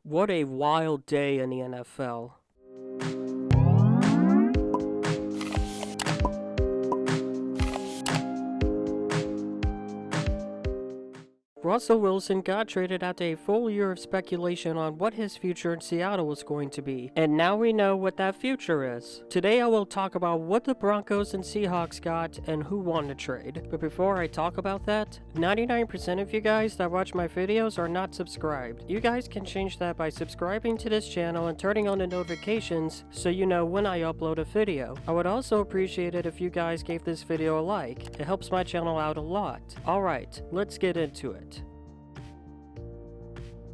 What a wild day in the NFL. Russell Wilson got traded after a full year of speculation on what his future in Seattle was going to be, and now we know what that future is. Today I will talk about what the Broncos and Seahawks got and who won the trade. But before I talk about that, 99% of you guys that watch my videos are not subscribed. You guys can change that by subscribing to this channel and turning on the notifications so you know when I upload a video. I would also appreciate it if you guys gave this video a like. It helps my channel out a lot. Alright, let's get into it.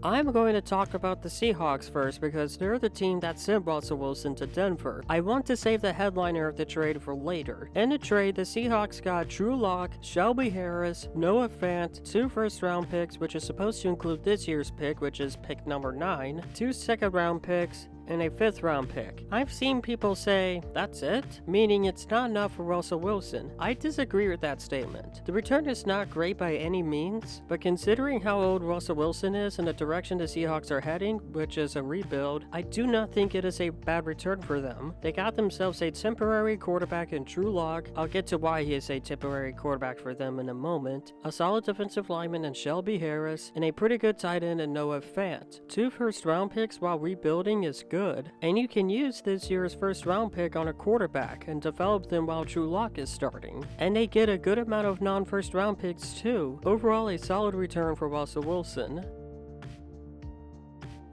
I'm going to talk about the Seahawks first because they're the team that sent Russell Wilson to Denver. I want to save the headliner of the trade for later. In the trade, the Seahawks got Drew Lock, Shelby Harris, Noah Fant, 2 first-round picks, which is supposed to include this year's pick, which is pick number 9, 2 second-round picks, and a 5th-round pick. I've seen people say, that's it? Meaning it's not enough for Russell Wilson. I disagree with that statement. The return is not great by any means, but considering how old Russell Wilson is and the direction the Seahawks are heading, which is a rebuild, I do not think it is a bad return for them. They got themselves a temporary quarterback in Drew Lock. I'll get to why he is a temporary quarterback for them in a moment. A solid defensive lineman in Shelby Harris, and a pretty good tight end in Noah Fant. 2 first-round picks while rebuilding is good. And you can use this year's first round pick on a quarterback and develop them while Drew Lock is starting. And they get a good amount of non-first round picks too. Overall, a solid return for Russell Wilson.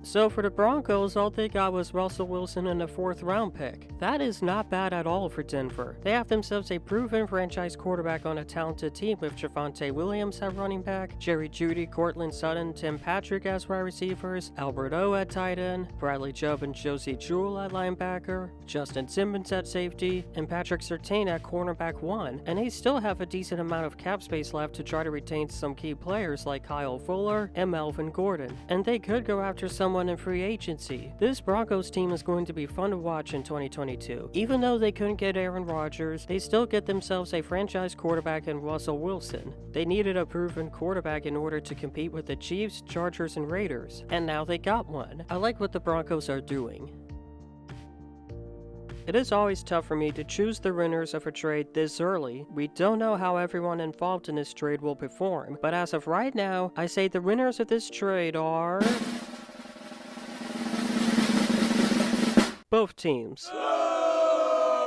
So for the Broncos, all they got was Russell Wilson and a 4th round pick. That is not bad at all for Denver. They have themselves a proven franchise quarterback on a talented team with Javonte Williams at running back, Jerry Jeudy, Cortland Sutton, Tim Patrick as wide receivers, Albert O at tight end, Bradley Chubb and Josie Jewell at linebacker, Justin Simmons at safety, and Patrick Surtain at cornerback 1. And they still have a decent amount of cap space left to try to retain some key players like Kyle Fuller and Melvin Gordon. And they could go after someone in free agency. This Broncos team is going to be fun to watch in 2022. Even though they couldn't get Aaron Rodgers, they still get themselves a franchise quarterback in Russell Wilson. They needed a proven quarterback in order to compete with the Chiefs, Chargers, and Raiders, and now they got one. I like what the Broncos are doing. It is always tough for me to choose the winners of a trade this early. We don't know how everyone involved in this trade will perform, but as of right now, I say the winners of this trade are both teams.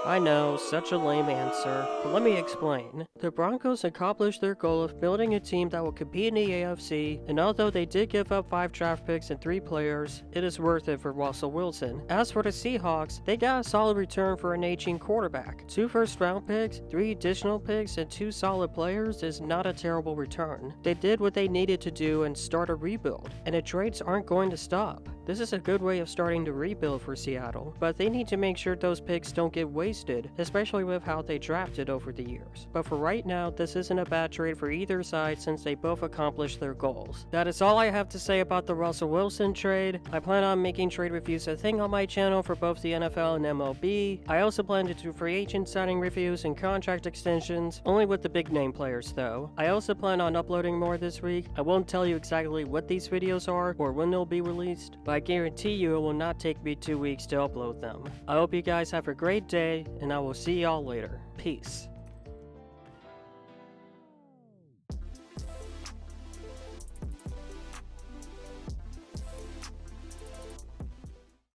I know, such a lame answer, but let me explain. The Broncos accomplished their goal of building a team that will compete in the AFC, and although they did give up 5 draft picks and 3 players, it is worth it for Russell Wilson. As for the Seahawks, they got a solid return for an aging quarterback. 2 first-round picks, 3 additional picks, and 2 solid players is not a terrible return. They did what they needed to do and start a rebuild, and the trades aren't going to stop. This is a good way of starting to rebuild for Seattle, but they need to make sure those picks don't get wasted, especially with how they drafted over the years. But for right now, this isn't a bad trade for either side since they both accomplished their goals. That is all I have to say about the Russell Wilson trade. I plan on making trade reviews a thing on my channel for both the NFL and MLB. I also plan to do free agent signing reviews and contract extensions, only with the big name players though. I also plan on uploading more this week. I won't tell you exactly what these videos are or when they'll be released, but I guarantee you it will not take me 2 weeks to upload them. I hope you guys have a great day, and I will see y'all later. Peace.